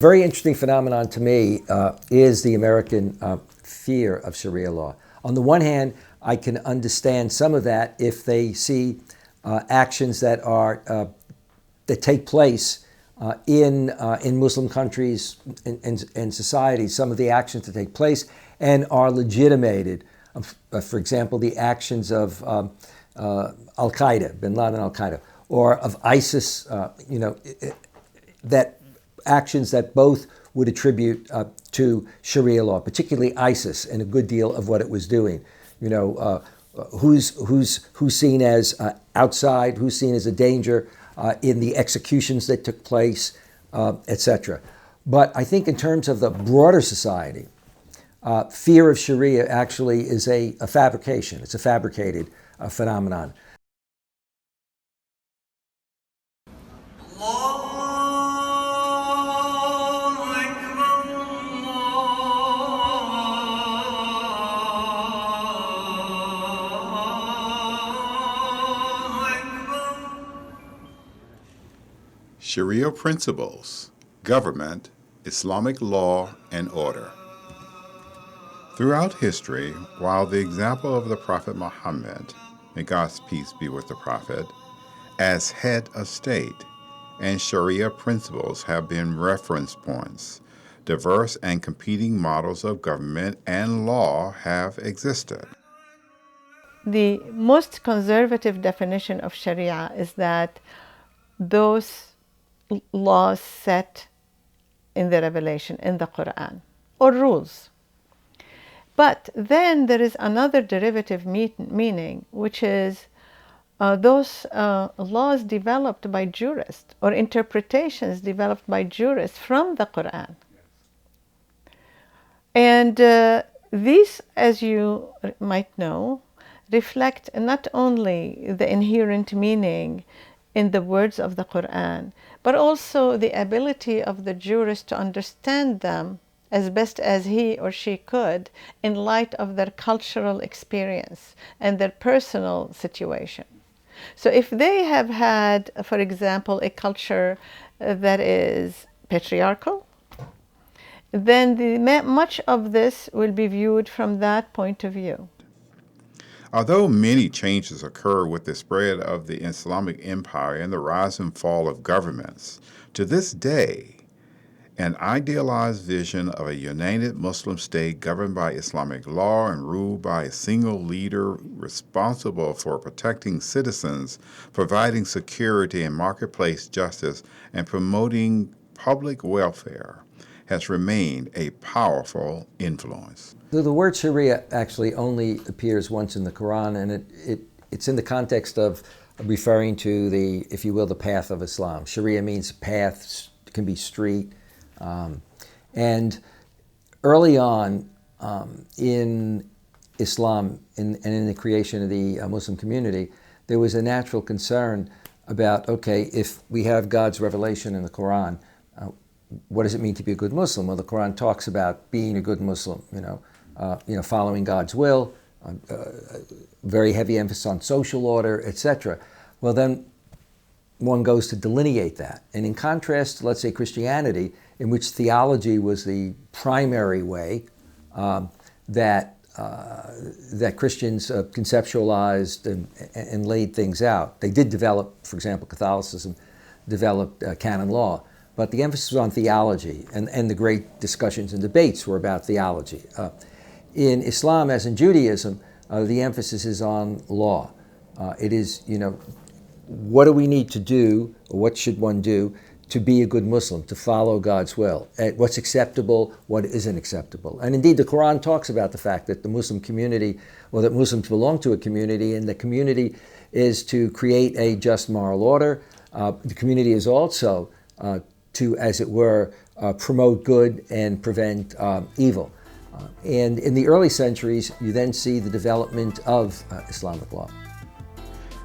very interesting phenomenon to me is the American fear of Sharia law. On the one hand, I can understand some of that if they see actions that are that take place in Muslim countries and societies, some of the actions that take place and are legitimated. For example, the actions of Al-Qaeda, bin Laden Al-Qaeda, or of ISIS, that actions that both would attribute to Sharia law, particularly ISIS and a good deal of what it was doing. Who's seen as outside, who's seen as a danger in the executions that took place, etc. But I think in terms of the broader society, fear of Sharia actually is a fabrication. It's a fabricated phenomenon. Sharia principles, government, Islamic law, and order. Throughout history, while the example of the Prophet Muhammad, may God's peace be with the Prophet, as head of state, and Sharia principles have been reference points, diverse and competing models of government and law have existed. The most conservative definition of Sharia is that those laws set in the revelation, in the Quran, or rules. But then there is another derivative meaning, which is those laws developed by jurists or interpretations developed by jurists from the Quran. And these, as you might know, reflect not only the inherent meaning in the words of the Quran, but also the ability of the jurist to understand them as best as he or she could in light of their cultural experience and their personal situation. So if they have had, for example, a culture that is patriarchal, then much of this will be viewed from that point of view. Although many changes occur with the spread of the Islamic empire and the rise and fall of governments, to this day, an idealized vision of a united Muslim state governed by Islamic law and ruled by a single leader responsible for protecting citizens, providing security and marketplace justice, and promoting public welfare has remained a powerful influence. So the word Sharia actually only appears once in the Quran, and it's in the context of referring to the, if you will, the path of Islam. Sharia means path, can be street. And early on in Islam and in the creation of the Muslim community, there was a natural concern about, okay, if we have God's revelation in the Quran, what does it mean to be a good Muslim? Well, the Quran talks about being a good Muslim, following God's will, very heavy emphasis on social order, etc. Well, then one goes to delineate that. And in contrast to, let's say, Christianity, in which theology was the primary way that Christians conceptualized and laid things out. They did develop, for example, Catholicism developed canon law, but the emphasis was on theology, and the great discussions and debates were about theology. In Islam, as in Judaism, the emphasis is on law. It is, what do we need to do, or what should one do to be a good Muslim, to follow God's will? What's acceptable, what isn't acceptable? And indeed, the Quran talks about the fact that the Muslim community, or that Muslims belong to a community, and the community is to create a just moral order. The community is also to, as it were, promote good and prevent evil. And in the early centuries, you then see the development of Islamic law.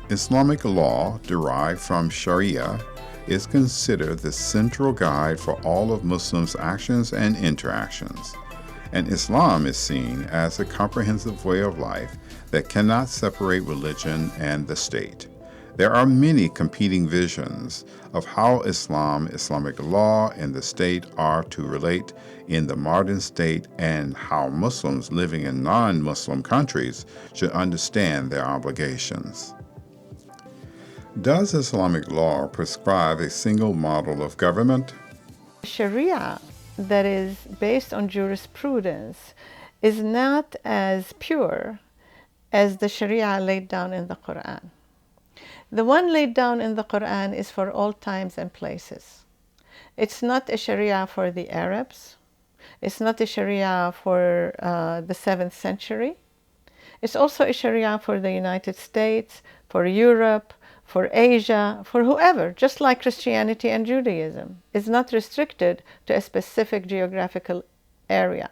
Islamic law, derived from Sharia, is considered the central guide for all of Muslims' actions and interactions. And Islam is seen as a comprehensive way of life that cannot separate religion and the state. There are many competing visions of how Islamic law, and the state are to relate in the modern state, and how Muslims living in non-Muslim countries should understand their obligations. Does Islamic law prescribe a single model of government? Sharia, that is based on jurisprudence, is not as pure as the Sharia laid down in the Quran. The one laid down in the Quran is for all times and places. It's not a Sharia for the Arabs. It's not a Sharia for the 7th century. It's also a Sharia for the United States, for Europe, for Asia, for whoever, just like Christianity and Judaism. It's not restricted to a specific geographical area.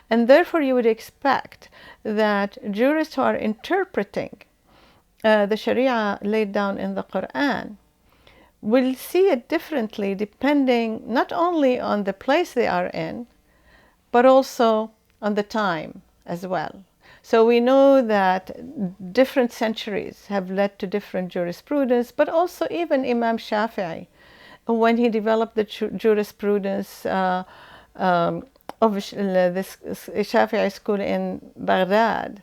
And therefore you would expect that jurists who are interpreting the Sharia laid down in the Quran will see it differently depending not only on the place they are in, but also on the time as well. So we know that different centuries have led to different jurisprudence, but also even Imam Shafi'i, when he developed the jurisprudence of this Shafi'i school in Baghdad,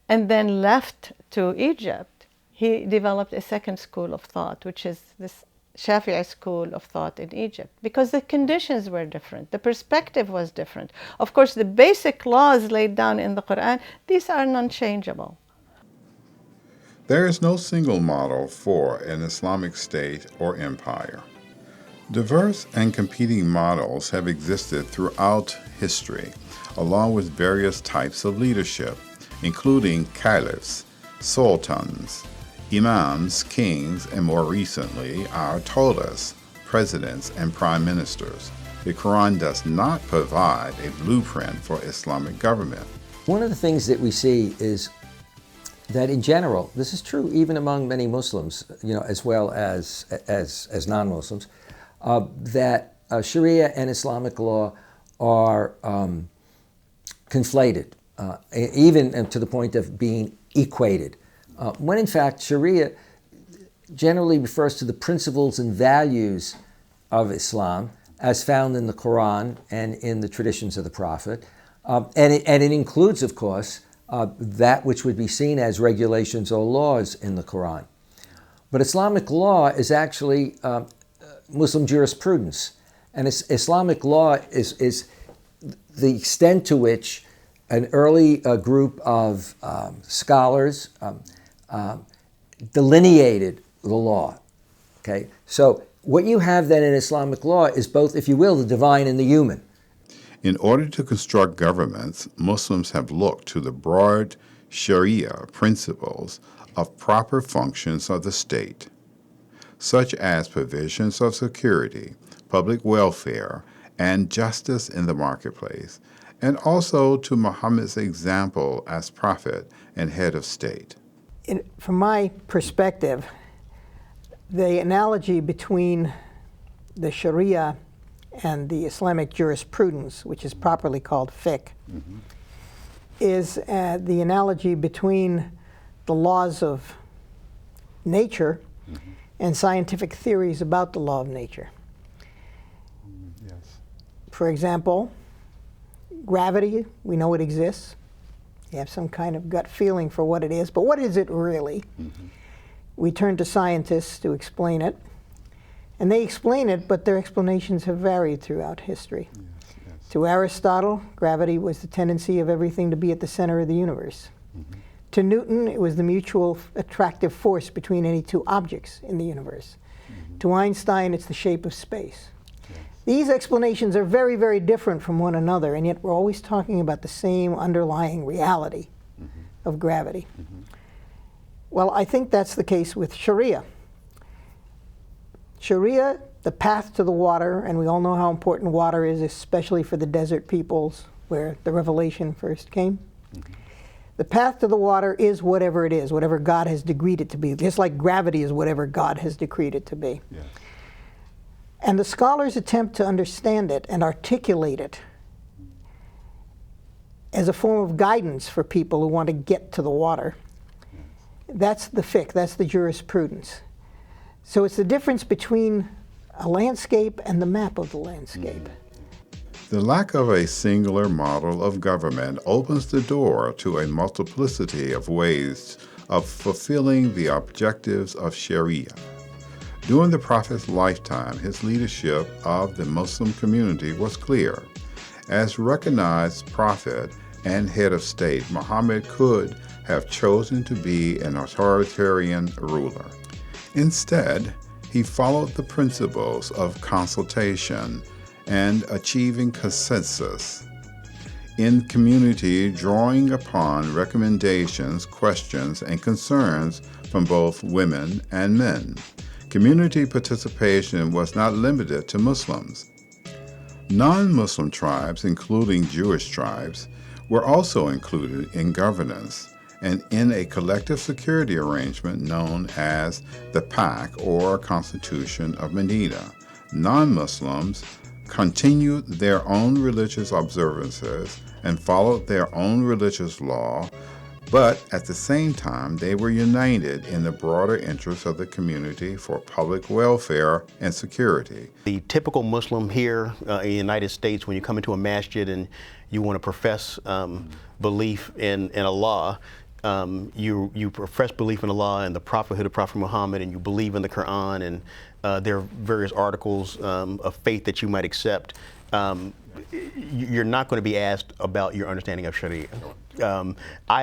and then left to Egypt, he developed a second school of thought, which is this Shafi'i school of thought in Egypt, because the conditions were different, the perspective was different. Of course, the basic laws laid down in the Quran, these are non-changeable. There is no single model for an Islamic state or empire. Diverse and competing models have existed throughout history, along with various types of leadership, including caliphs, sultans, imams, kings, and more recently, ayatollahs, presidents, and prime ministers. The Quran does not provide a blueprint for Islamic government. One of the things that we see is that in general, this is true even among many Muslims, as well as non-Muslims, that Sharia and Islamic law are conflated, even to the point of being equated. When in fact Sharia generally refers to the principles and values of Islam as found in the Quran and in the traditions of the Prophet. And it includes, of course, that which would be seen as regulations or laws in the Quran. But Islamic law is actually Muslim jurisprudence. And Islamic law is the extent to which an early group of scholars delineated the law. Okay, so what you have then in Islamic law is both, if you will, the divine and the human. In order to construct governments, Muslims have looked to the broad Sharia principles of proper functions of the state, such as provisions of security, public welfare, and justice in the marketplace, and also to Muhammad's example as prophet and head of state. From my perspective, the analogy between the Sharia and the Islamic jurisprudence, which is properly called fiqh, is the analogy between the laws of nature and scientific theories about the law of nature. Yes. For example, gravity, we know it exists. You have some kind of gut feeling for what it is, but what is it really? We turn to scientists to explain it, and they explain it, but their explanations have varied throughout history. To Aristotle, gravity was the tendency of everything to be at the center of the universe. To Newton, it was the mutual attractive force between any two objects in the universe. To Einstein, it's the shape of space. These explanations are very, very different from one another, and yet we're always talking about the same underlying reality of gravity. Well, I think that's the case with Sharia. Sharia, the path to the water, and we all know how important water is, especially for the desert peoples where the revelation first came. The path to the water is whatever it is, whatever God has decreed it to be, just like gravity is whatever God has decreed it to be. Yes. And the scholars attempt to understand it and articulate it as a form of guidance for people who want to get to the water. That's the fiqh, that's the jurisprudence. So it's the difference between a landscape and the map of the landscape. The lack of a singular model of government opens the door to a multiplicity of ways of fulfilling the objectives of Shariah. During the Prophet's lifetime, his leadership of the Muslim community was clear. As recognized prophet and head of state, Muhammad could have chosen to be an authoritarian ruler. Instead, he followed the principles of consultation and achieving consensus in community, drawing upon recommendations, questions, and concerns from both women and men. Community participation was not limited to Muslims. Non-Muslim tribes, including Jewish tribes, were also included in governance and in a collective security arrangement known as the Pact or Constitution of Medina. Non-Muslims continued their own religious observances and followed their own religious law, but at the same time they were united in the broader interests of the community for public welfare and security. The typical Muslim here in the United States, when you come into a masjid and you want to profess belief in Allah, you profess belief in Allah and the prophethood of Prophet Muhammad, and you believe in the Quran, and there are various articles of faith that you might accept. You're not going to be asked about your understanding of Sharia. I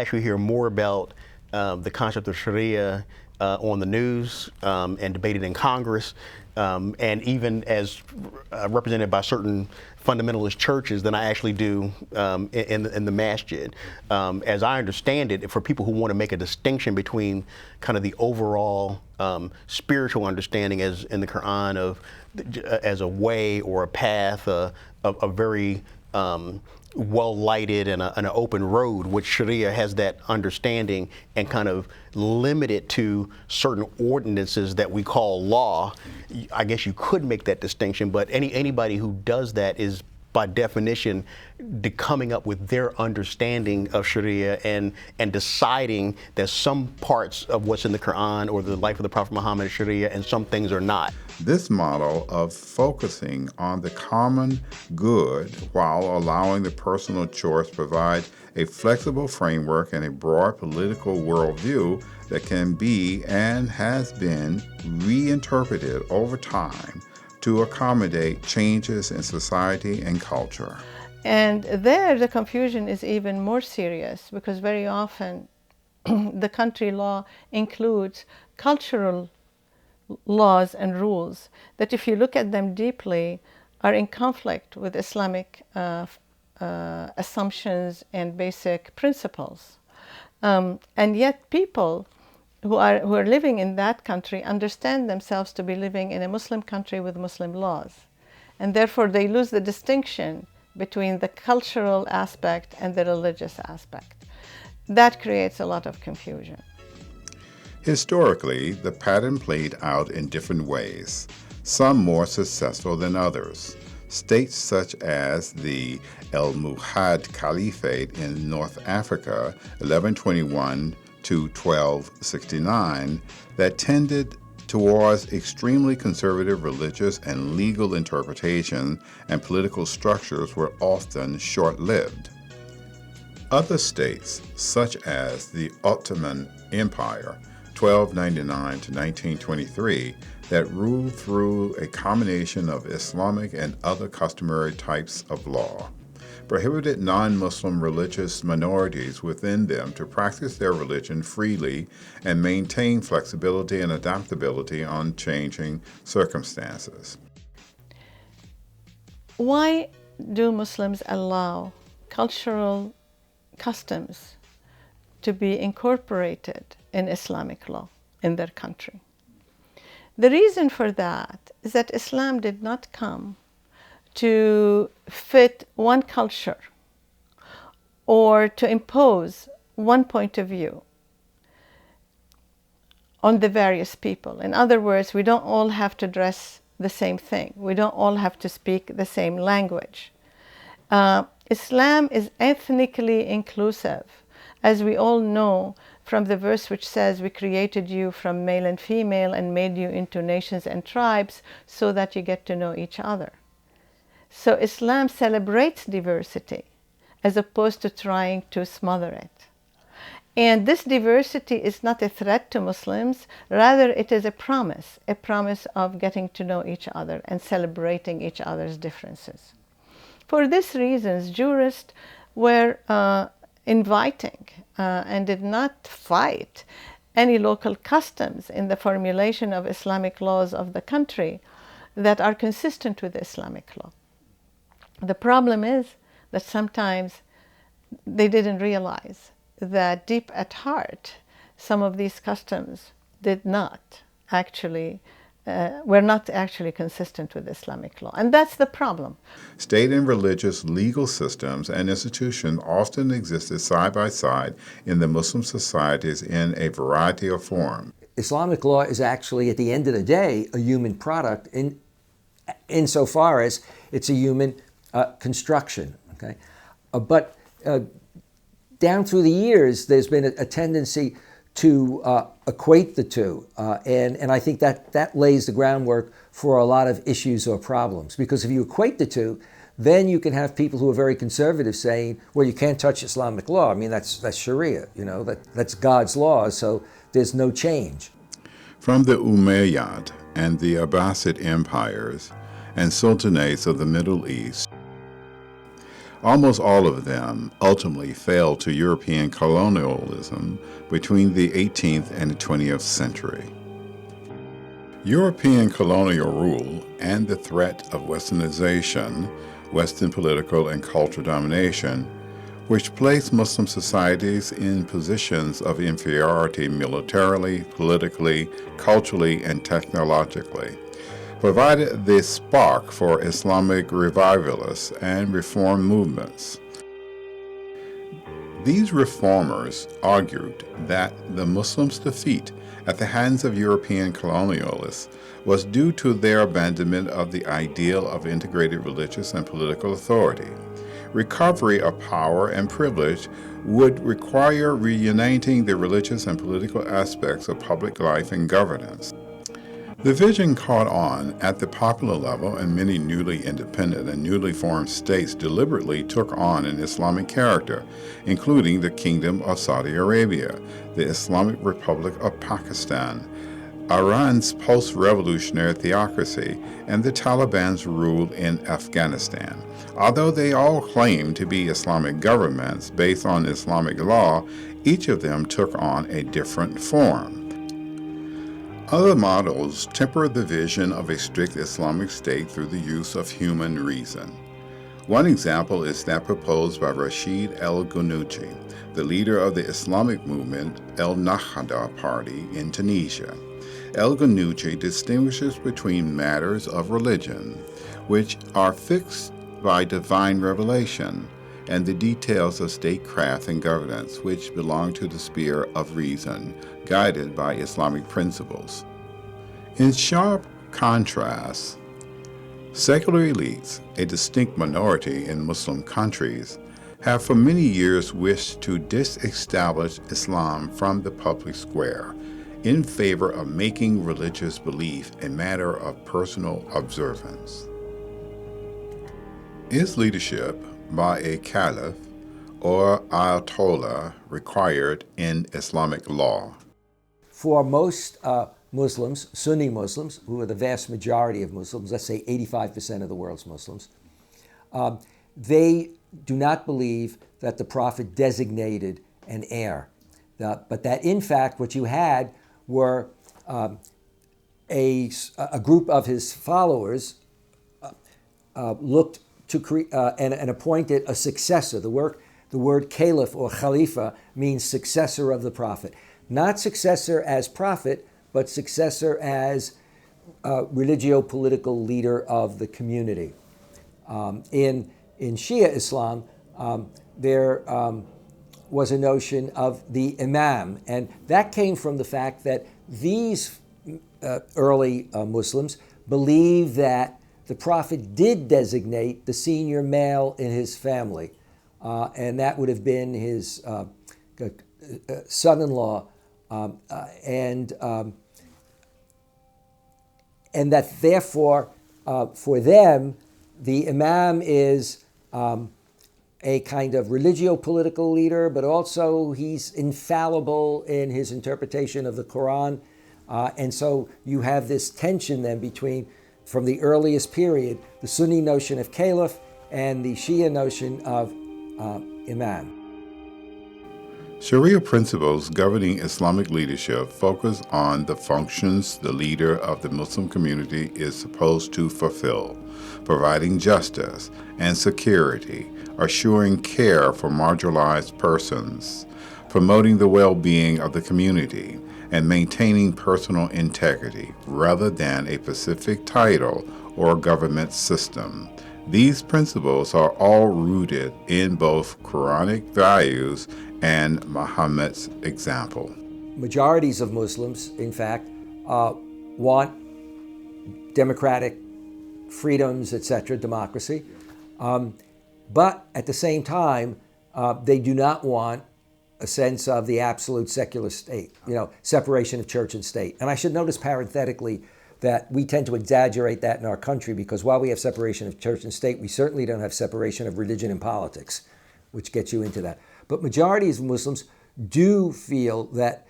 actually hear more about the concept of Sharia on the news and debated in Congress, and even as represented by certain fundamentalist churches than I actually do in the masjid. As I understand it, for people who want to make a distinction between kind of the overall spiritual understanding as in the Quran of as a way or a path, a very well-lighted and an open road, which Sharia has that understanding and kind of limit it to certain ordinances that we call law. I guess you could make that distinction, but anybody who does that is by definition coming up with their understanding of Sharia and deciding that some parts of what's in the Quran or the life of the Prophet Muhammad is Sharia and some things are not. This model of focusing on the common good while allowing the personal choice provides a flexible framework and a broad political worldview that can be and has been reinterpreted over time to accommodate changes in society and culture. And there the confusion is even more serious because very often the country law includes cultural laws and rules that, if you look at them deeply, are in conflict with Islamic assumptions and basic principles. And yet people who are living in that country understand themselves to be living in a Muslim country with Muslim laws. And therefore they lose the distinction between the cultural aspect and the religious aspect. That creates a lot of confusion. Historically, the pattern played out in different ways, some more successful than others. States such as the Al-Muhad Caliphate in North Africa, 1121 to 1269, that tended towards extremely conservative religious and legal interpretation and political structures were often short-lived. Other states, such as the Ottoman Empire, 1299 to 1923, that ruled through a combination of Islamic and other customary types of law, prohibited non-Muslim religious minorities within them to practice their religion freely and maintain flexibility and adaptability on changing circumstances. Why do Muslims allow cultural customs to be incorporated in Islamic law in their country? The reason for that is that Islam did not come to fit one culture or to impose one point of view on the various people. In other words, we don't all have to dress the same thing. We don't all have to speak the same language. Islam is ethnically inclusive. As we all know, from the verse which says, we created you from male and female and made you into nations and tribes so that you get to know each other. So Islam celebrates diversity as opposed to trying to smother it. And this diversity is not a threat to Muslims, rather it is a promise of getting to know each other and celebrating each other's differences. For these reasons, jurists were inviting and did not fight any local customs in the formulation of Islamic laws of the country that are consistent with Islamic law. The problem is that sometimes they didn't realize that deep at heart, some of these customs were not actually consistent with Islamic law. And that's the problem. State and religious legal systems and institutions often existed side by side in the Muslim societies in a variety of forms. Islamic law is actually, at the end of the day, a human product insofar as it's a human construction. Okay, but down through the years, there's been a tendency to equate the two, and I think that lays the groundwork for a lot of issues or problems. Because if you equate the two, then you can have people who are very conservative saying, well, you can't touch Islamic law. I mean, that's Shariah, that's God's law, so there's no change. From the Umayyad and the Abbasid empires and sultanates of the Middle East, almost all of them ultimately fell to European colonialism between the 18th and the 20th century. European colonial rule and the threat of Westernization, Western political and cultural domination, which placed Muslim societies in positions of inferiority militarily, politically, culturally, and technologically, provided the spark for Islamic revivalists and reform movements. These reformers argued that the Muslims' defeat at the hands of European colonialists was due to their abandonment of the ideal of integrated religious and political authority. Recovery of power and privilege would require reuniting the religious and political aspects of public life and governance. The vision caught on at the popular level, and many newly independent and newly formed states deliberately took on an Islamic character, including the Kingdom of Saudi Arabia, the Islamic Republic of Pakistan, Iran's post-revolutionary theocracy, and the Taliban's rule in Afghanistan. Although they all claimed to be Islamic governments based on Islamic law, each of them took on a different form. Other models temper the vision of a strict Islamic state through the use of human reason. One example is that proposed by Rashid El-Ghannouchi, the leader of the Islamic movement El-Nahda Party in Tunisia. El-Ghannouchi distinguishes between matters of religion, which are fixed by divine revelation, and the details of statecraft and governance, which belong to the sphere of reason, guided by Islamic principles. In sharp contrast, secular elites, a distinct minority in Muslim countries, have for many years wished to disestablish Islam from the public square in favor of making religious belief a matter of personal observance. Is leadership by a caliph or ayatollah required in Islamic law? For most Muslims, Sunni Muslims, who are the vast majority of Muslims, let's say 85% of the world's Muslims, they do not believe that the Prophet designated an heir, but that in fact what you had were a group of his followers looked to create and appointed a successor. The word caliph or khalifa means successor of the Prophet. Not successor as prophet, but successor as religio-political leader of the community. In Shia Islam, there was a notion of the imam, and that came from the fact that these early Muslims believed that the Prophet did designate the senior male in his family, and that would have been his son-in-law, and that therefore, for them, the imam is a kind of religio-political leader, but also he's infallible in his interpretation of the Quran. And so you have this tension then between, from the earliest period, the Sunni notion of caliph and the Shia notion of imam. Sharia principles governing Islamic leadership focus on the functions the leader of the Muslim community is supposed to fulfill, providing justice and security, assuring care for marginalized persons, promoting the well-being of the community, and maintaining personal integrity rather than a specific title or government system. These principles are all rooted in both Quranic values and Muhammad's example. Majorities of Muslims, in fact, want democratic freedoms, etc., democracy. But at the same time, they do not want a sense of the absolute secular state, separation of church and state. And I should notice parenthetically that we tend to exaggerate that in our country, because while we have separation of church and state, we certainly don't have separation of religion and politics, which gets you into that. But majorities of Muslims do feel that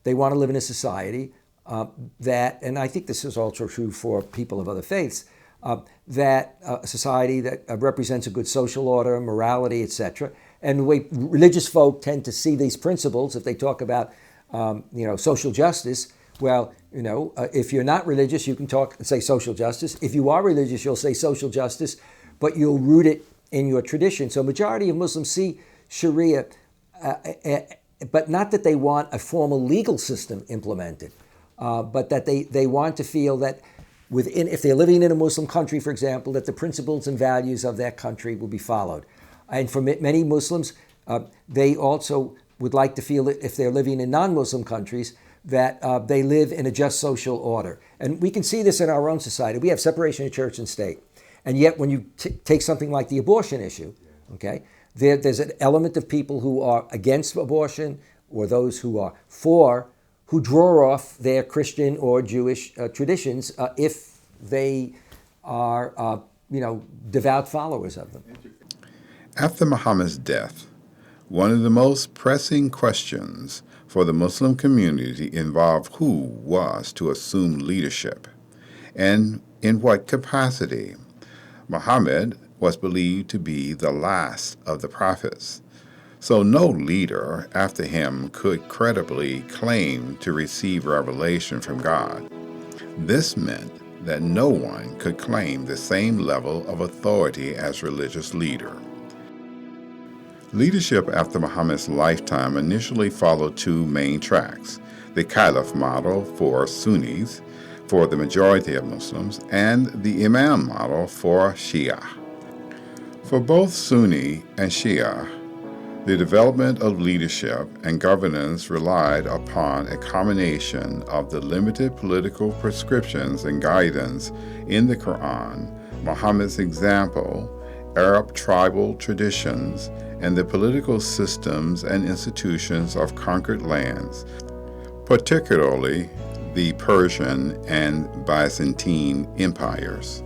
they want to live in a society that, and I think this is also true for people of other faiths, that a society that represents a good social order, morality, etc. And the way religious folk tend to see these principles, if they talk about social justice, well, if you're not religious, you can talk and say social justice. If you are religious, you'll say social justice, but you'll root it in your tradition. So majority of Muslims see Sharia, but not that they want a formal legal system implemented, but that they want to feel that within, if they're living in a Muslim country, for example, that the principles and values of that country will be followed. And for many Muslims, they also would like to feel that if they're living in non-Muslim countries, that they live in a just social order. And we can see this in our own society. We have separation of church and state. And yet when you take something like the abortion issue, okay, there's an element of people who are against abortion, or those who are for, who draw off their Christian or Jewish traditions if they are, devout followers of them. After Muhammad's death, one of the most pressing questions for the Muslim community involved who was to assume leadership and in what capacity. Muhammad was believed to be the last of the prophets, so no leader after him could credibly claim to receive revelation from God. This meant that no one could claim the same level of authority as religious leader. Leadership after Muhammad's lifetime initially followed two main tracks: the Caliph model for Sunnis, for the majority of Muslims, and the Imam model for Shia. For both Sunni and Shia, the development of leadership and governance relied upon a combination of the limited political prescriptions and guidance in the Quran, Muhammad's example, Arab tribal traditions, and the political systems and institutions of conquered lands, particularly the Persian and Byzantine empires.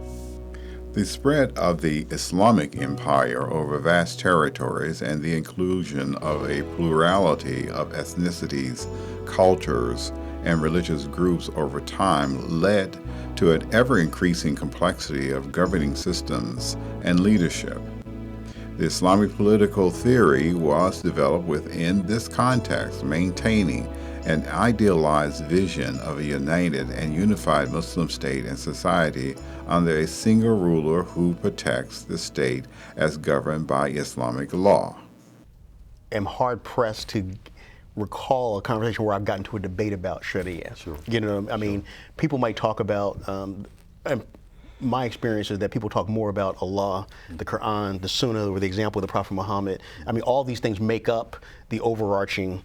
The spread of the Islamic empire over vast territories and the inclusion of a plurality of ethnicities, cultures, and religious groups over time led to an ever-increasing complexity of governing systems and leadership. The Islamic political theory was developed within this context, maintaining an idealized vision of a united and unified Muslim state and society under a single ruler who protects the state as governed by Islamic law. I'm hard-pressed to recall a conversation where I've gotten to a debate about Sharia. Sure. People might talk about, and my experience is that people talk more about Allah, the Quran, the Sunnah, or the example of the Prophet Muhammad. All these things make up the overarching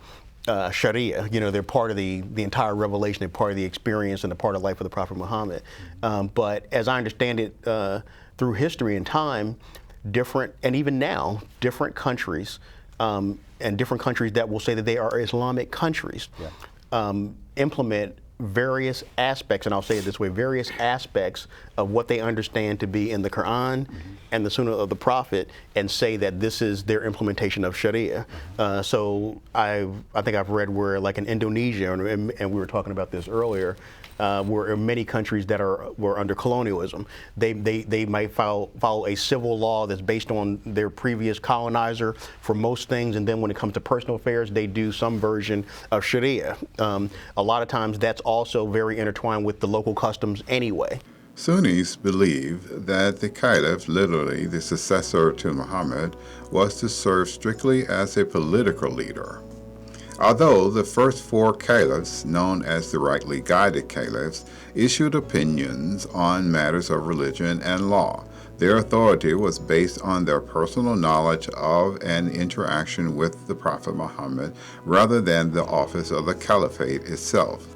Sharia. They're part of the entire revelation, they're part of the experience and the part of life of the Prophet Muhammad. But as I understand it, through history and time, different, and even now, different countries and different countries that will say that they are Islamic countries, implement various aspects, and I'll say it this way, various aspects of what they understand to be in the Quran and the Sunnah of the Prophet, and say that this is their implementation of Sharia. So I think I've read where, like in Indonesia, and we were talking about this earlier, where in many countries that were under colonialism, they might follow a civil law that's based on their previous colonizer for most things, and then when it comes to personal affairs, they do some version of Sharia. A lot of times that's also very intertwined with the local customs anyway. Sunnis believe that the Caliph, literally the successor to Muhammad, was to serve strictly as a political leader. Although the first four caliphs, known as the rightly guided caliphs, issued opinions on matters of religion and law, their authority was based on their personal knowledge of and interaction with the Prophet Muhammad rather than the office of the caliphate itself.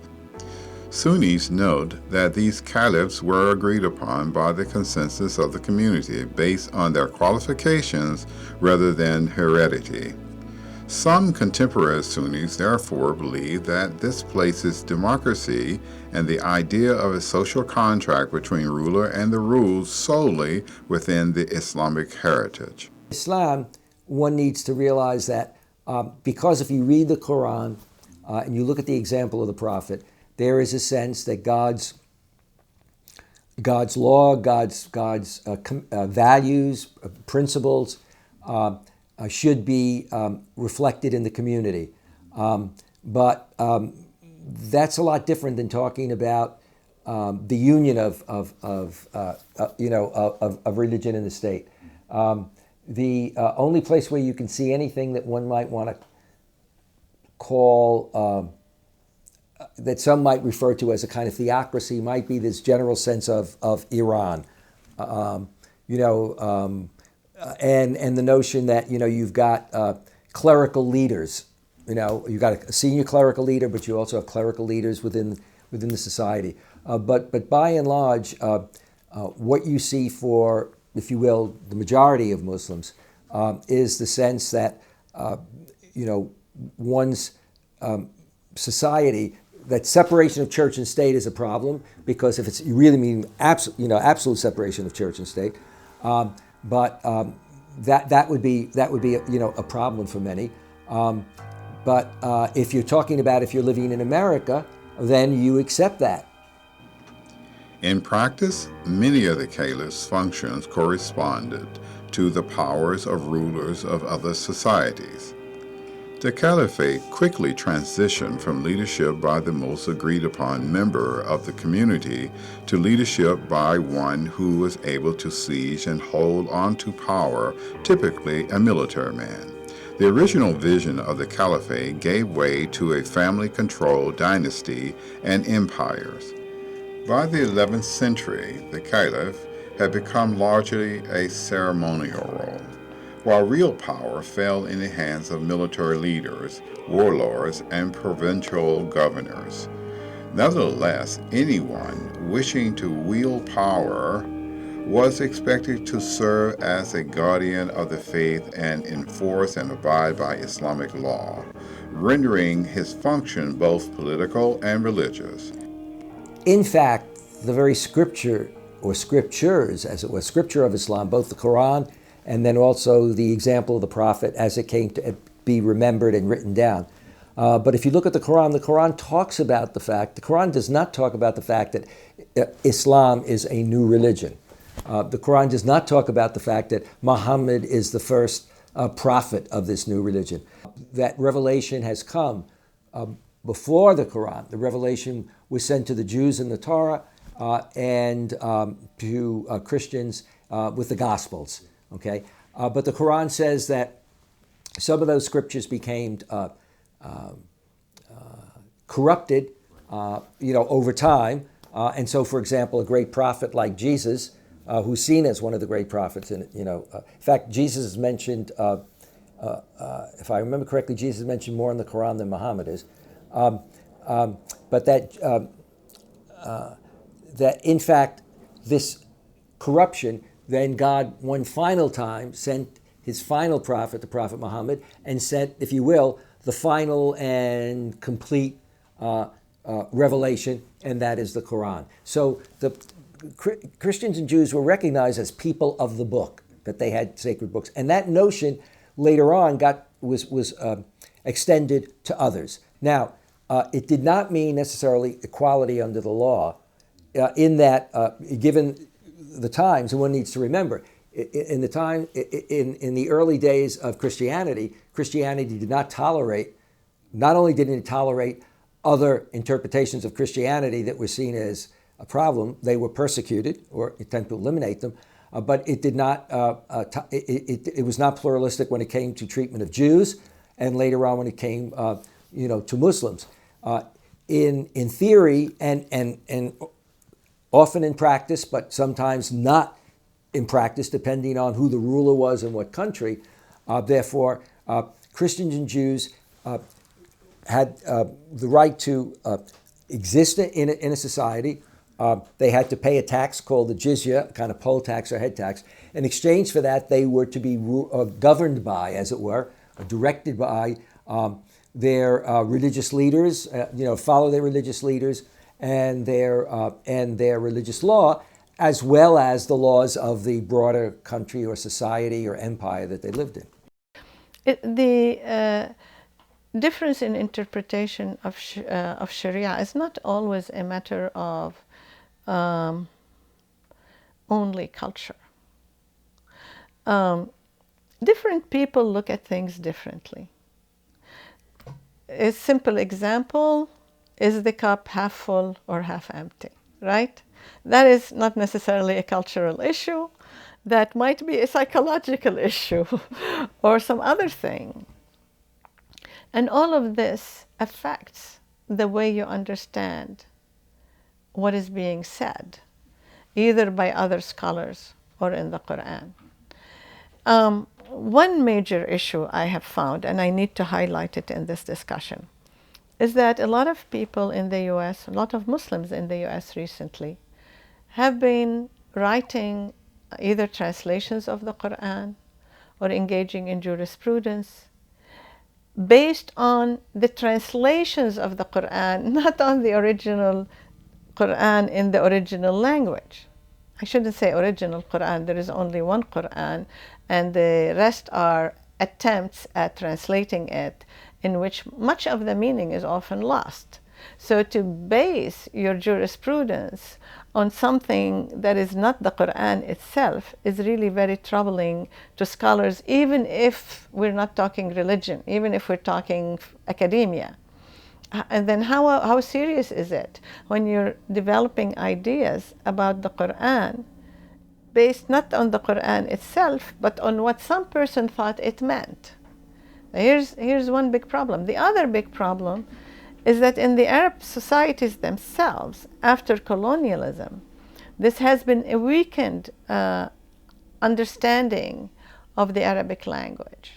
Sunnis note that these caliphs were agreed upon by the consensus of the community based on their qualifications rather than heredity. Some contemporary Sunnis therefore believe that this places democracy and the idea of a social contract between ruler and the ruled solely within the Islamic heritage. Islam, one needs to realize that because if you read the Quran and you look at the example of the Prophet, there is a sense that God's law, God's values, principles, should be reflected in the community. But that's a lot different than talking about the union of religion and the state. The only place where you can see anything that one might want to call, that some might refer to as a kind of theocracy, might be this general sense of Iran. And the notion that you've got clerical leaders. You've got a senior clerical leader, but you also have clerical leaders within the society. But by and large, what you see for, if you will, the majority of Muslims is the sense that one's society, that separation of church and state is a problem, because if you really mean absolute separation of church and state. But that would be a problem for many. But if you're talking about if you're living in America, then you accept that. In practice, many of the caliph's functions corresponded to the powers of rulers of other societies. The caliphate quickly transitioned from leadership by the most agreed-upon member of the community to leadership by one who was able to siege and hold on to power, typically a military man. The original vision of the caliphate gave way to a family-controlled dynasty and empires. By the 11th century, the caliph had become largely a ceremonial role, while real power fell in the hands of military leaders, warlords, and provincial governors. Nevertheless, anyone wishing to wield power was expected to serve as a guardian of the faith and enforce and abide by Islamic law, rendering his function both political and religious. In fact, the very scripture, or scriptures, as it was, scripture of Islam, both the Quran and then also the example of the Prophet as it came to be remembered and written down. But if you look at the Quran talks about the fact, the Quran does not talk about the fact that Islam is a new religion. The Quran does not talk about the fact that Muhammad is the first prophet of this new religion. That revelation has come before the Quran. The revelation was sent to the Jews in the Torah and to Christians with the Gospels. Okay, but the Quran says that some of those scriptures became corrupted, over time. And so, for example, a great prophet like Jesus, who's seen as one of the great prophets, and in fact, Jesus is mentioned. If I remember correctly, Jesus is mentioned more in the Quran than Muhammad is. But that in fact, this corruption, then God one final time sent his final prophet, the Prophet Muhammad, and sent, if you will, the final and complete revelation, and that is the Quran. So the Christians and Jews were recognized as people of the book, that they had sacred books. And that notion later on was extended to others. Now, it did not mean necessarily equality under the law, in that, given the times, and one needs to remember, in the early days of Christianity did not tolerate, not only didn't it tolerate other interpretations of Christianity that were seen as a problem, they were persecuted or attempt to eliminate them, but it did not, it was not pluralistic when it came to treatment of Jews, and later on when it came to Muslims. In theory and often in practice, but sometimes not in practice, depending on who the ruler was and what country. Therefore, Christians and Jews had the right to exist in a society. They had to pay a tax called the jizya, a kind of poll tax or head tax. In exchange for that, they were to be governed by, as it were, directed by their religious leaders, follow their religious leaders and their religious law, as well as the laws of the broader country or society or empire that they lived in. The difference in interpretation of Sharia is not always a matter of only culture. Different people look at things differently. A simple example is the cup half full or half empty, right? That is not necessarily a cultural issue. That might be a psychological issue or some other thing. And all of this affects the way you understand what is being said, either by other scholars or in the Quran. One major issue I have found, and I need to highlight it in this discussion, is that a lot of people in the US, a lot of Muslims in the US recently, have been writing either translations of the Quran or engaging in jurisprudence based on the translations of the Quran, not on the original Quran in the original language. I shouldn't say original Quran, there is only one Quran, and the rest are attempts at translating it, in which much of the meaning is often lost. So to base your jurisprudence on something that is not the Quran itself is really very troubling to scholars, even if we're not talking religion, even if we're talking academia. And then how serious is it when you're developing ideas about the Quran based not on the Quran itself, but on what some person thought it meant? Here's one big problem. The other big problem is that in the Arab societies themselves, after colonialism, this has been a weakened understanding of the Arabic language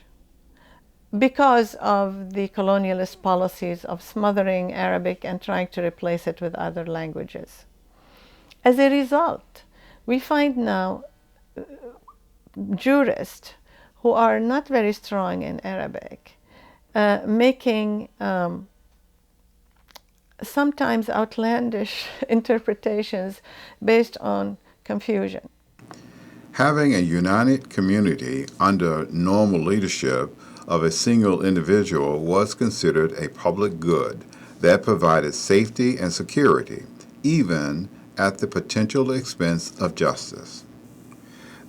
because of the colonialist policies of smothering Arabic and trying to replace it with other languages. As a result, we find now jurists who are not very strong in Arabic making sometimes outlandish interpretations based on confusion. Having a united community under normal leadership of a single individual was considered a public good that provided safety and security, even at the potential expense of justice.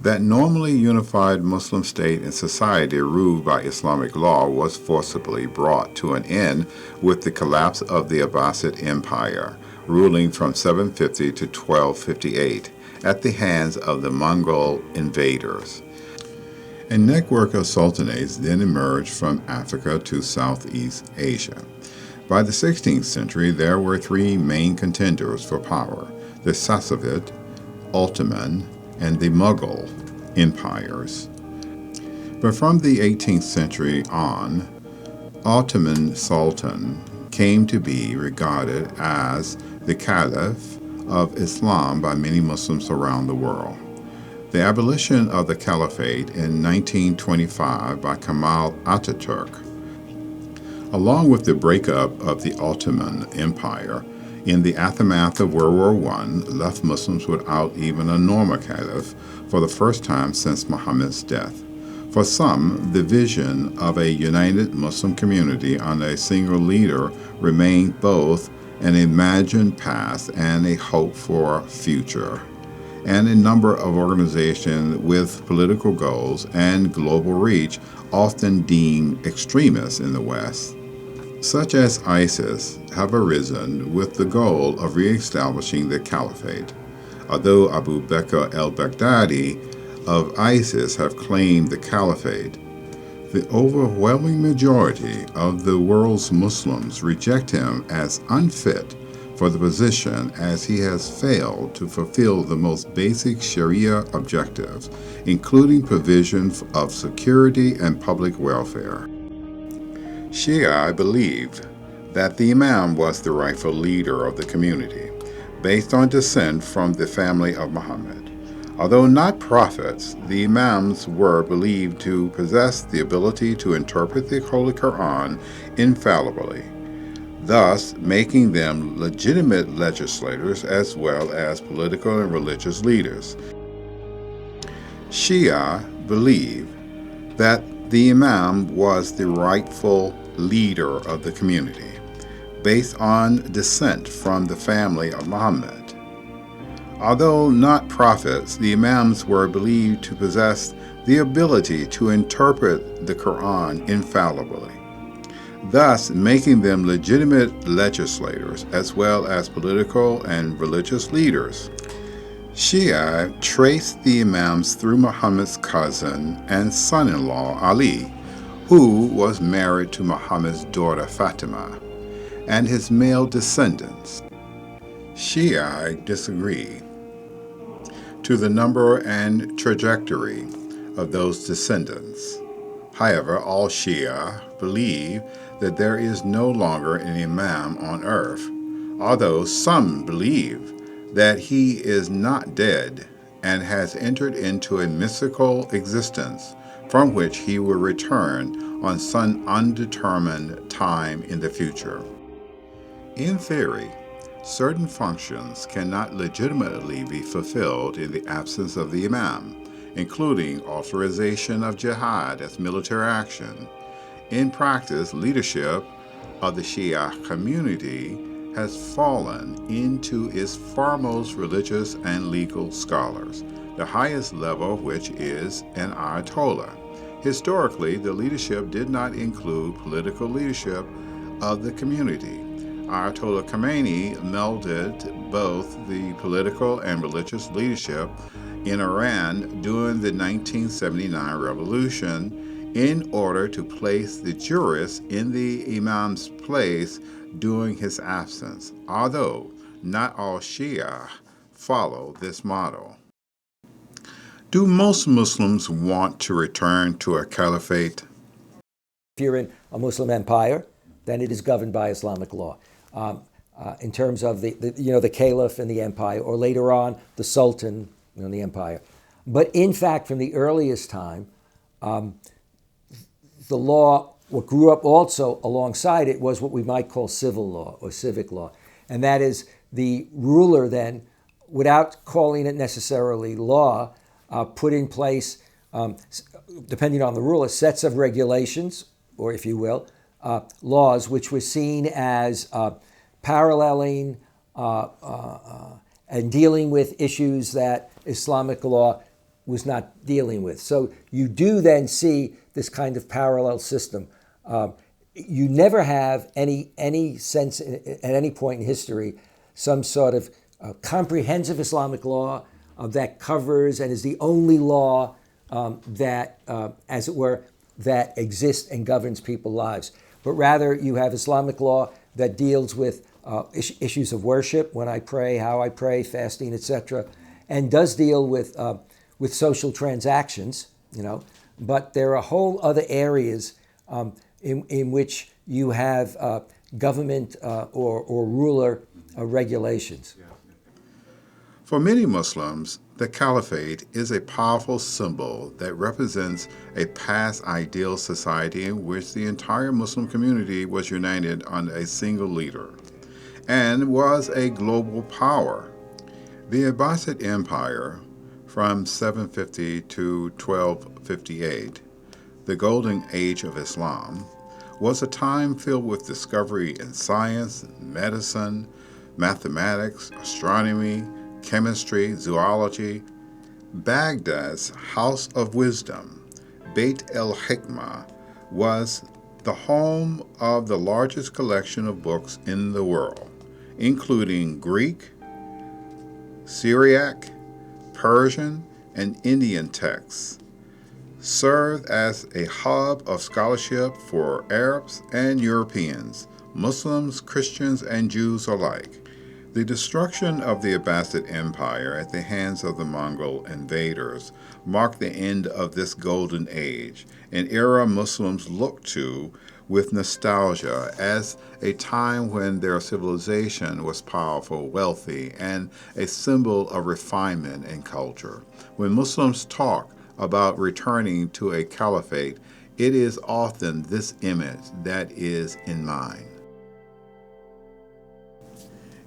That normally unified Muslim state and society ruled by Islamic law was forcibly brought to an end with the collapse of the Abbasid Empire, ruling from 750 to 1258 at the hands of the Mongol invaders. A network of sultanates then emerged from Africa to Southeast Asia. By the 16th century, there were three main contenders for power: the Safavid, Ottoman, and the Mughal empires. But from the 18th century on, Ottoman Sultan came to be regarded as the Caliph of Islam by many Muslims around the world. The abolition of the Caliphate in 1925 by Kemal Ataturk, along with the breakup of the Ottoman Empire in the aftermath of World War I, left Muslims without even a normal caliph for the first time since Muhammad's death. For some, the vision of a united Muslim community under a single leader remained both an imagined past and a hope for future. And a number of organizations with political goals and global reach, often deemed extremists in the West, such as ISIS, have arisen with the goal of re-establishing the caliphate. Although Abu Bakr al-Baghdadi of ISIS have claimed the caliphate, the overwhelming majority of the world's Muslims reject him as unfit for the position, as he has failed to fulfill the most basic Sharia objectives, including provision of security and public welfare. Shia believed that the Imam was the rightful leader of the community, based on descent from the family of Muhammad. Although not prophets, the Imams were believed to possess the ability to interpret the Holy Quran infallibly, thus making them legitimate legislators as well as political and religious leaders. Shia believed that the Imam was the rightful leader of the community, based on descent from the family of Muhammad. Although not prophets, the Imams were believed to possess the ability to interpret the Quran infallibly, thus making them legitimate legislators as well as political and religious leaders. Shia traced the Imams through Muhammad's cousin and son-in-law Ali, who was married to Muhammad's daughter Fatima, and his male descendants. Shia disagree to the number and trajectory of those descendants. However, all Shia believe that there is no longer an Imam on earth, although some believe that he is not dead and has entered into a mystical existence from which he will return on some undetermined time in the future. In theory, certain functions cannot legitimately be fulfilled in the absence of the Imam, including authorization of jihad as military action. In practice, leadership of the Shia community has fallen into its foremost religious and legal scholars, the highest level of which is an Ayatollah. Historically, the leadership did not include political leadership of the community. Ayatollah Khomeini melded both the political and religious leadership in Iran during the 1979 revolution in order to place the jurists in the Imam's place during his absence, although not all Shia follow this model. Do most Muslims want to return to a caliphate? If you're in a Muslim empire, then it is governed by Islamic law. In terms of the caliph and the empire, or later on the sultan in the empire. But in fact, from the earliest time, the law, what grew up also alongside it, was what we might call civil law or civic law. And that is the ruler then, without calling it necessarily law, put in place, depending on the ruler, sets of regulations, or if you will, laws, which were seen as paralleling and dealing with issues that Islamic law was not dealing with. So you do then see this kind of parallel system. You never have any sense at any point in history some sort of comprehensive Islamic law that covers and is the only law that, as it were, that exists and governs people's lives. But rather, you have Islamic law that deals with issues of worship, when I pray, how I pray, fasting, etc., and does deal with social transactions, But there are whole other areas in which you have government or ruler regulations. For many Muslims, The caliphate is a powerful symbol that represents a past ideal society in which the entire Muslim community was united under a single leader and was a global power. The Abbasid Empire from 750 to 1258, the Golden Age of Islam, was a time filled with discovery in science, medicine, mathematics, astronomy, chemistry, zoology. Baghdad's House of Wisdom, Beit el-Hikmah, was the home of the largest collection of books in the world, including Greek, Syriac, Persian, and Indian texts, served as a hub of scholarship for Arabs and Europeans, Muslims, Christians, and Jews alike. The destruction of the Abbasid Empire at the hands of the Mongol invaders marked the end of this golden age, an era Muslims look to with nostalgia as a time when their civilization was powerful, wealthy, and a symbol of refinement and culture. When Muslims talk about returning to a caliphate, it is often this image that is in mind.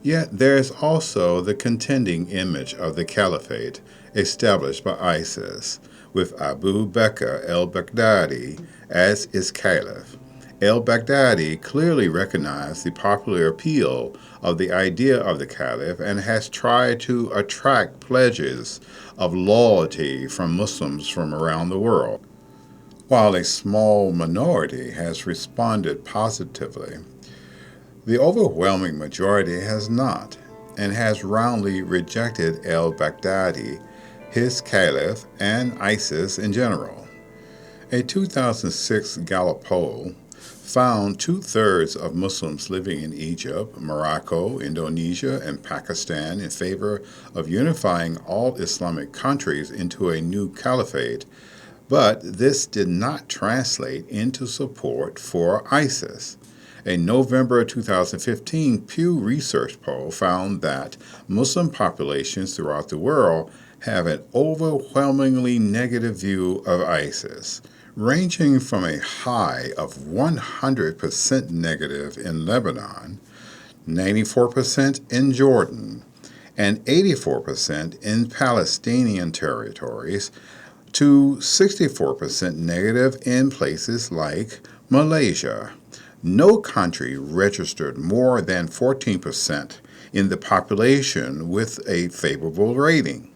Yet there is also the contending image of the caliphate established by ISIS, with Abu Bakr al-Baghdadi as its caliph. Al-Baghdadi clearly recognized the popular appeal of the idea of the caliph and has tried to attract pledges of loyalty from Muslims from around the world. While a small minority has responded positively, the overwhelming majority has not, and has roundly rejected al-Baghdadi, his caliph, and ISIS in general. A 2006 Gallup poll found 2/3 of Muslims living in Egypt, Morocco, Indonesia, and Pakistan in favor of unifying all Islamic countries into a new caliphate, but this did not translate into support for ISIS. A November 2015 Pew Research poll found that Muslim populations throughout the world have an overwhelmingly negative view of ISIS, ranging from a high of 100% negative in Lebanon, 94% in Jordan, and 84% in Palestinian territories, to 64% negative in places like Malaysia. No country registered more than 14% in the population with a favorable rating.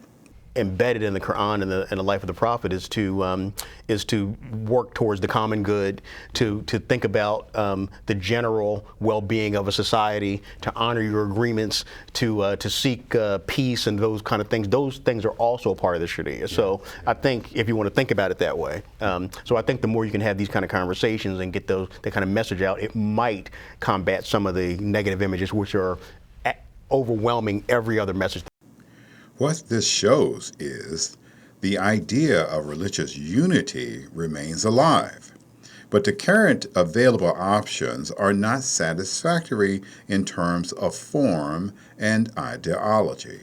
Embedded in the Quran and the life of the Prophet is to work towards the common good, to think about the general well-being of a society, to honor your agreements, to seek peace and those kind of things. Those things are also a part of the Shariah. So I think if you want to think about it that way, so I think the more you can have these kind of conversations and get that kind of message out, it might combat some of the negative images which are overwhelming every other message. What this shows is the idea of religious unity remains alive, but the current available options are not satisfactory in terms of form and ideology.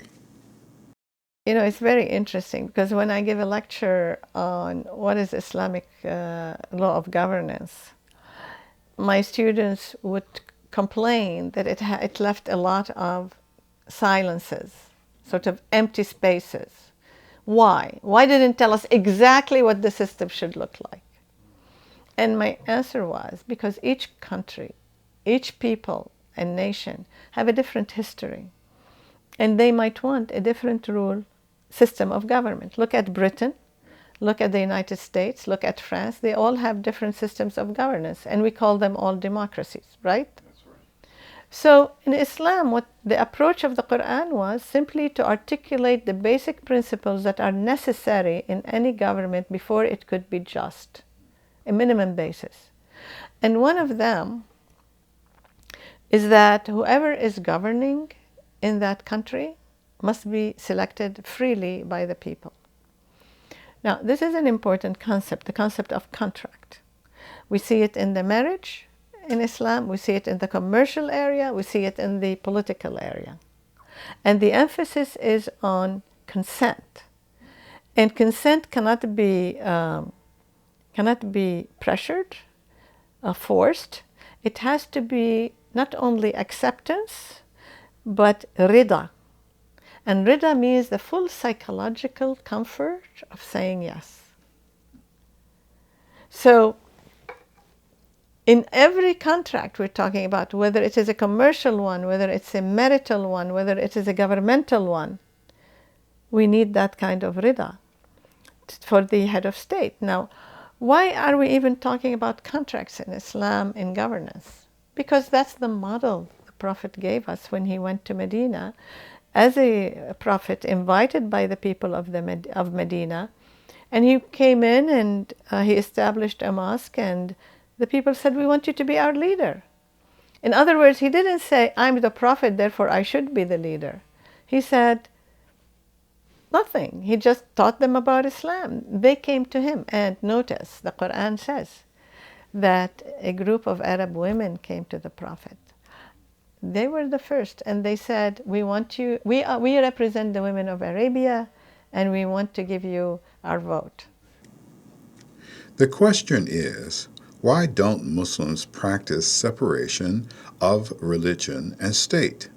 You know, it's very interesting because when I give a lecture on what is Islamic law of governance, my students would complain that it left a lot of silences, sort of empty spaces. Why? Why didn't it tell us exactly what the system should look like? And my answer was because each country, each people and nation have a different history. And they might want a different rule system of government. Look at Britain, look at the United States, look at France. They all have different systems of governance, and we call them all democracies, right? So in Islam, what the approach of the Quran was simply to articulate the basic principles that are necessary in any government before it could be just, a minimum basis. And one of them is that whoever is governing in that country must be selected freely by the people. Now, this is an important concept, the concept of contract. We see it in the marriage in Islam, we see it in the commercial area, we see it in the political area. And the emphasis is on consent. And consent cannot be pressured, forced. It has to be not only acceptance, but rida. And rida means the full psychological comfort of saying yes. So in every contract we're talking about, whether it is a commercial one, whether it's a marital one, whether it is a governmental one, we need that kind of rida for the head of state. Now, why are we even talking about contracts in Islam in governance? Because that's the model the Prophet gave us when he went to Medina as a prophet invited by the people of Medina. And he came in and he established a mosque, and the people said, we want you to be our leader. In other words, he didn't say, I'm the prophet, therefore I should be the leader. He said nothing. He just taught them about Islam. They came to him. And notice, the Quran says that a group of Arab women came to the Prophet. They were the first, and they said, we want you, we represent the women of Arabia, and we want to give you our vote. The question is, why don't Muslims practice separation of religion and state?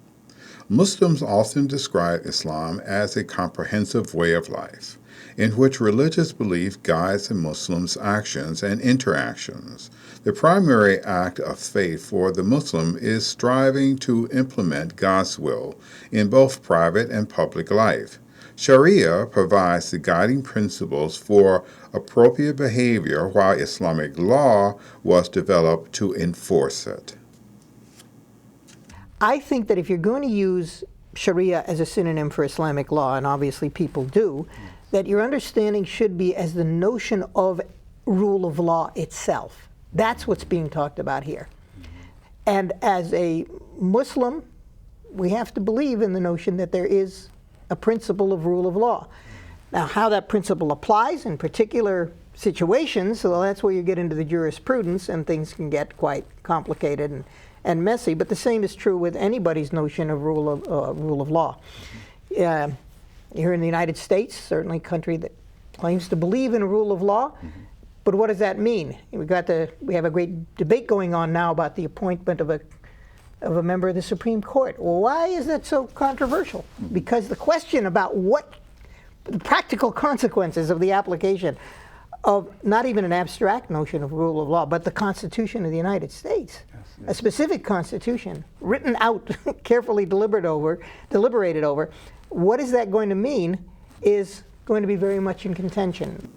Muslims often describe Islam as a comprehensive way of life, in which religious belief guides a Muslim's actions and interactions. The primary act of faith for the Muslim is striving to implement God's will in both private and public life. Shariah provides the guiding principles for appropriate behavior, while Islamic law was developed to enforce it. I think that if you're going to use Sharia as a synonym for Islamic law, and obviously people do, that your understanding should be as the notion of rule of law itself. That's what's being talked about here. And as a Muslim, we have to believe in the notion that there is a principle of rule of law. Now, how that principle applies in particular situations, well, that's where you get into the jurisprudence, and things can get quite complicated and messy, but the same is true with anybody's notion of rule of law. Here in the United States, certainly a country that claims to believe in a rule of law, but what does that mean? We have a great debate going on now about the appointment of a member of the Supreme Court. Well, why is that so controversial? Because the question about what the practical consequences of the application of not even an abstract notion of rule of law, but the Constitution of the United States, a specific Constitution, written out, carefully deliberated over, what is that going to mean is going to be very much in contention.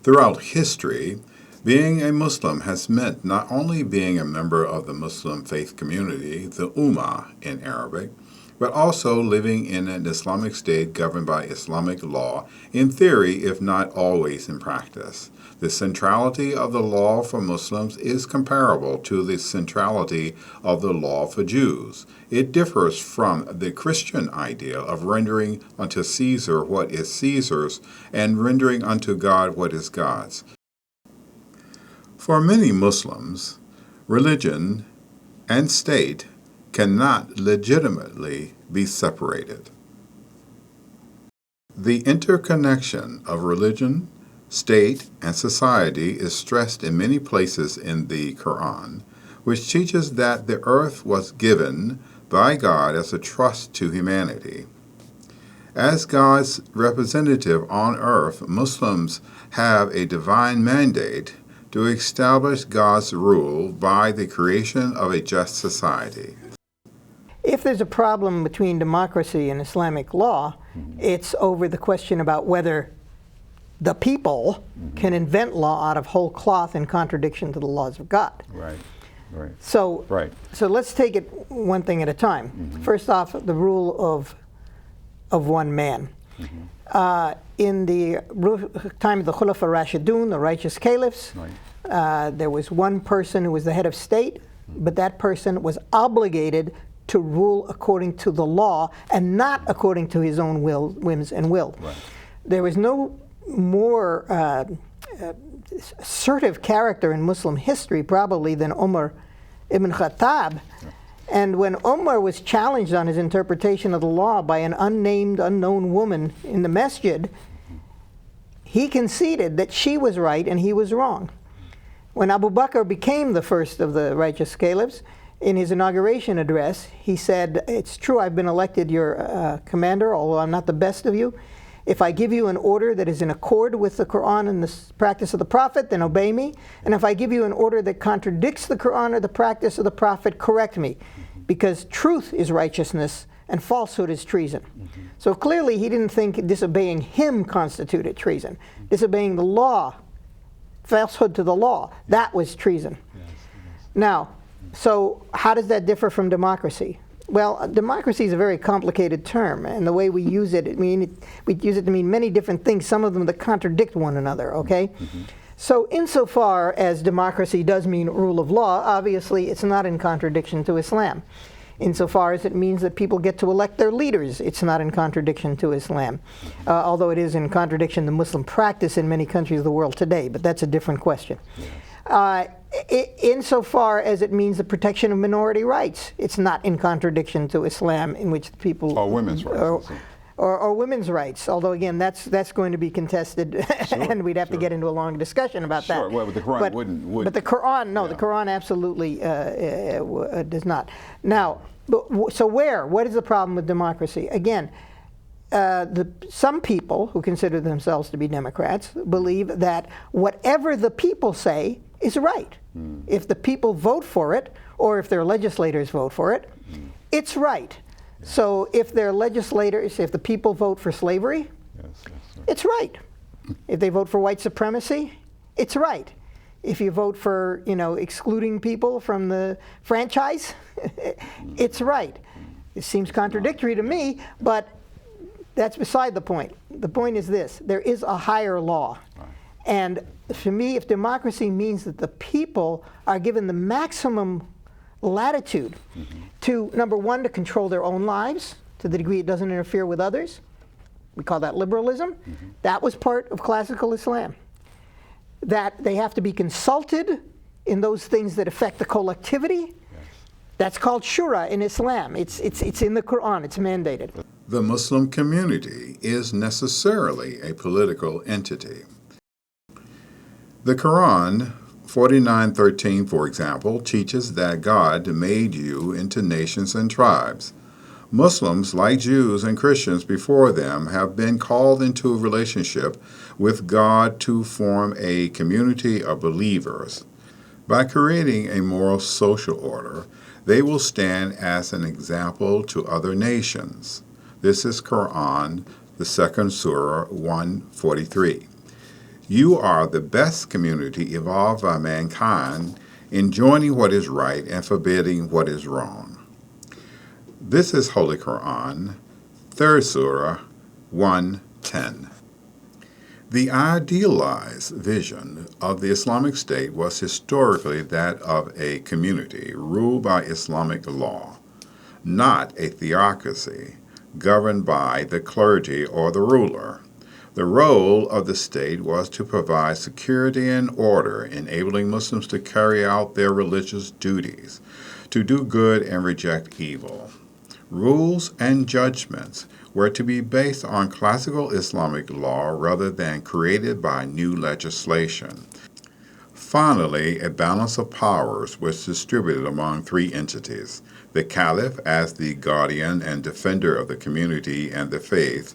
Throughout history, being a Muslim has meant not only being a member of the Muslim faith community, the Ummah in Arabic, but also living in an Islamic state governed by Islamic law, in theory, if not always in practice. The centrality of the law for Muslims is comparable to the centrality of the law for Jews. It differs from the Christian idea of rendering unto Caesar what is Caesar's and rendering unto God what is God's. For many Muslims, religion and state cannot legitimately be separated. The interconnection of religion, state, and society is stressed in many places in the Quran, which teaches that the earth was given by God as a trust to humanity. As God's representative on earth, Muslims have a divine mandate to establish God's rule by the creation of a just society. If there's a problem between democracy and Islamic law, it's over the question about whether the people can invent law out of whole cloth in contradiction to the laws of God. Right. So let's take it one thing at a time. First off, the rule of one man. In the time of the Khulafa Rashidun, the righteous caliphs, there was one person who was the head of state, but that person was obligated to rule according to the law and not according to his own whims and will. There was no more assertive character in Muslim history probably than Umar ibn Khattab. And when Umar was challenged on his interpretation of the law by an unnamed, unknown woman in the masjid, he conceded that she was right and he was wrong. When Abu Bakr became the first of the righteous caliphs, in his inauguration address, he said, "It's true, I've been elected your commander, although I'm not the best of you. If I give you an order that is in accord with the Quran and the practice of the Prophet, then obey me. And if I give you an order that contradicts the Quran or the practice of the Prophet, correct me. Because truth is righteousness and falsehood is treason." So clearly he didn't think disobeying him constituted treason. Disobeying the law, falsehood to the law, that was treason. Now, so how does that differ from democracy? Well, democracy is a very complicated term, and the way we use it, we use it to mean many different things, some of them that contradict one another, okay? So insofar as democracy does mean rule of law, obviously it's not in contradiction to Islam. Insofar as it means that people get to elect their leaders, it's not in contradiction to Islam. Although it is in contradiction to Muslim practice in many countries of the world today, but that's a different question. Insofar as it means the protection of minority rights, it's not in contradiction to Islam, in which the people... Or women's rights. Or women's rights, although again, that's going to be contested, and we'd have to get into a long discussion about that. Sure, well, but the Quran wouldn't. But the Quran, no, the Quran absolutely does not. Now, so what is the problem with democracy? Again, some people who consider themselves to be Democrats believe that whatever the people say is right. If the people vote for it, or if their legislators vote for it, it's right. So if their legislators, if the people vote for slavery, it's right. If they vote for white supremacy, it's right. If you vote for, excluding people from the franchise, it's right. It seems contradictory to me, but that's beside the point. The point is this: there is a higher law. And for me, if democracy means that the people are given the maximum latitude to, number one, to control their own lives to the degree it doesn't interfere with others. We call that liberalism. That was part of classical Islam. That they have to be consulted in those things that affect the collectivity. That's called shura in Islam. It's in the Quran. It's mandated. The Muslim community is necessarily a political entity. The Quran 49:13, for example, teaches that God made you into nations and tribes. Muslims, like Jews and Christians before them, have been called into a relationship with God to form a community of believers. By creating a moral social order, they will stand as an example to other nations. This is Quran, the second surah, 143. You are the best community evolved by mankind, enjoining what is right and forbidding what is wrong. This is Holy Quran, 3rd Surah, 1:10. The idealized vision of the Islamic State was historically that of a community ruled by Islamic law, not a theocracy governed by the clergy or the ruler. The role of the state was to provide security and order, enabling Muslims to carry out their religious duties, to do good and reject evil. Rules and judgments were to be based on classical Islamic law rather than created by new legislation. Finally, a balance of powers was distributed among three entities: the Caliph as the guardian and defender of the community and the faith,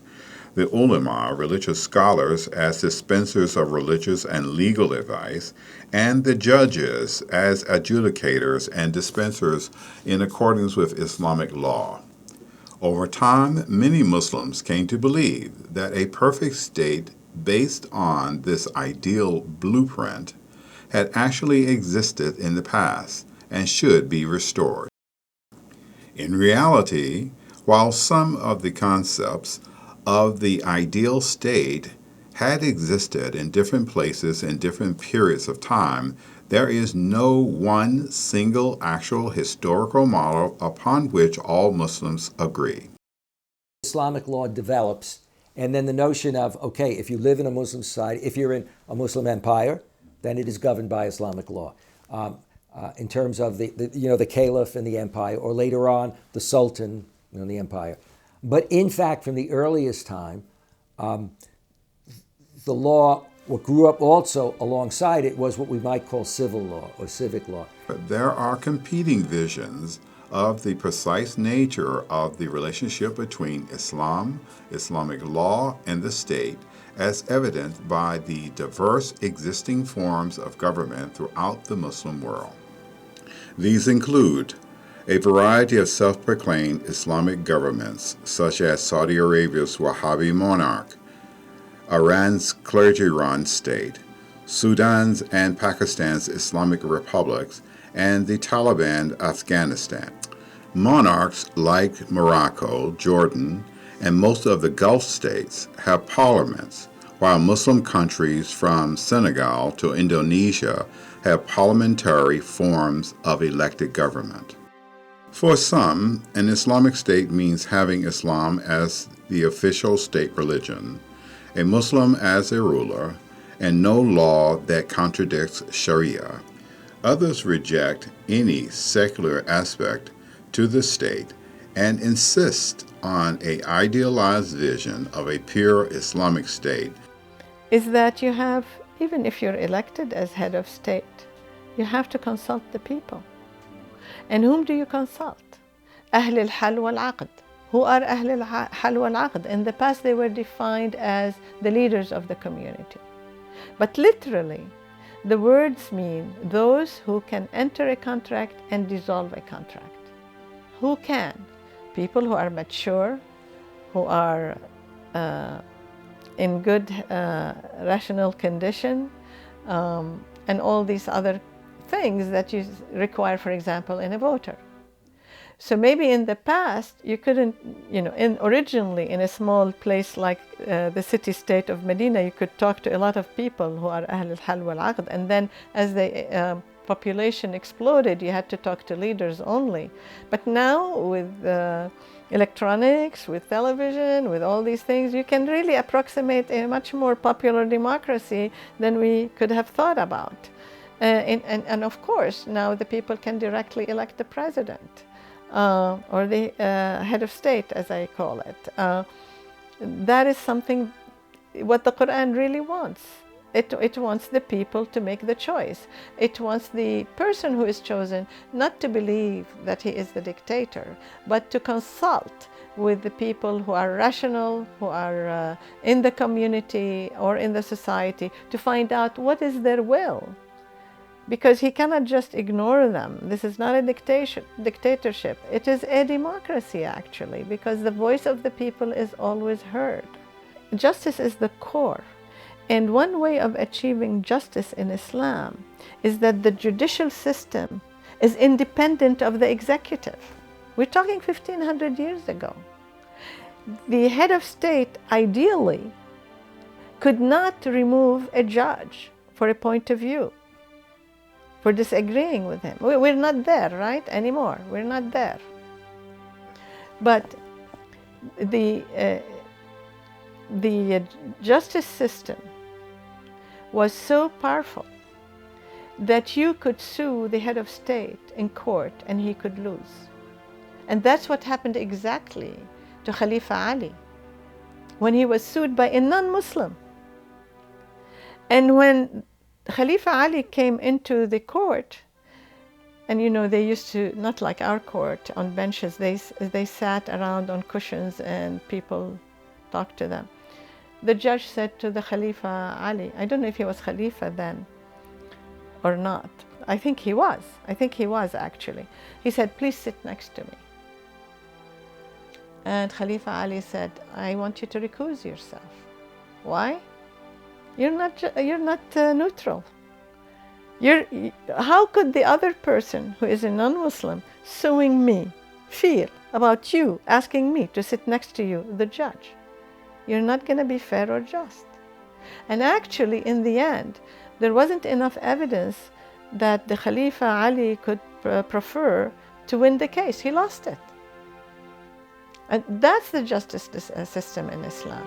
the ulama, religious scholars, as dispensers of religious and legal advice, and the judges as adjudicators and dispensers in accordance with Islamic law. Over time, many Muslims came to believe that a perfect state based on this ideal blueprint had actually existed in the past and should be restored. In reality, while some of the concepts of the ideal state had existed in different places in different periods of time, there is no one single actual historical model upon which all Muslims agree. Islamic law develops, and then the notion of, okay, if you live in a Muslim society, if you're in a Muslim empire, then it is governed by Islamic law. In terms of the caliph and the empire, or later on the sultan and the empire. But in fact, from the earliest time, the law, what grew up also alongside it was what we might call civil law or civic law. But there are competing visions of the precise nature of the relationship between Islam, Islamic law, and the state, as evident by the diverse existing forms of government throughout the Muslim world. These include a variety of self-proclaimed Islamic governments, such as Saudi Arabia's Wahhabi monarch, Iran's clergy-run state, Sudan's and Pakistan's Islamic republics, and the Taliban Afghanistan. Monarchs like Morocco, Jordan, and most of the Gulf states have parliaments, while Muslim countries from Senegal to Indonesia have parliamentary forms of elected government. For some, an Islamic state means having Islam as the official state religion, a Muslim as a ruler, and no law that contradicts Shariah. Others reject any secular aspect to the state and insist on an idealized vision of a pure Islamic state. Is that you have, even if you're elected as head of state, you have to consult the people. And whom do you consult? Ahl al-Hal wal-Aqd. Who are Ahl al-Hal wal-Aqd? In the past they were defined as the leaders of the community. But literally, the words mean those who can enter a contract and dissolve a contract. Who can? People who are mature, who are in good rational condition, and all these other things that you require, for example, in a voter. So maybe in the past you couldn't, originally in a small place like the city-state of Medina, you could talk to a lot of people who are Ahl al-Hal wal-Aqd, and then as the population exploded, you had to talk to leaders only. But now with electronics, with television, with all these things, you can really approximate a much more popular democracy than we could have thought about. And of course, now the people can directly elect the president or the head of state, as I call it. That is something, what the Quran really wants. It wants the people to make the choice. It wants the person who is chosen not to believe that he is the dictator, but to consult with the people who are rational, who are in the community or in the society, to find out what is their will. Because he cannot just ignore them. This is not a dictatorship. It is a democracy, actually, because the voice of the people is always heard. Justice is the core. And one way of achieving justice in Islam is that the judicial system is independent of the executive. We're talking 1500 years ago. The head of state, ideally, could not remove a judge for a point of view, for disagreeing with him. We're not there, right, anymore. We're not there. But the justice system was so powerful that you could sue the head of state in court and he could lose. And that's what happened exactly to Khalifa Ali when he was sued by a non-Muslim. And when Khalifa Ali came into the court, and they used to, not like our court on benches, they sat around on cushions and people talked to them. The judge said to the Khalifa Ali, I don't know if he was Khalifa then or not. I think he was actually. He said, please sit next to me. And Khalifa Ali said, I want you to recuse yourself. Why? You're not neutral. How could the other person who is a non-Muslim suing me feel about you asking me to sit next to you, the judge? You're not going to be fair or just. And actually, in the end, there wasn't enough evidence that the Khalifa Ali could prefer to win the case. He lost it. And that's the justice system in Islam.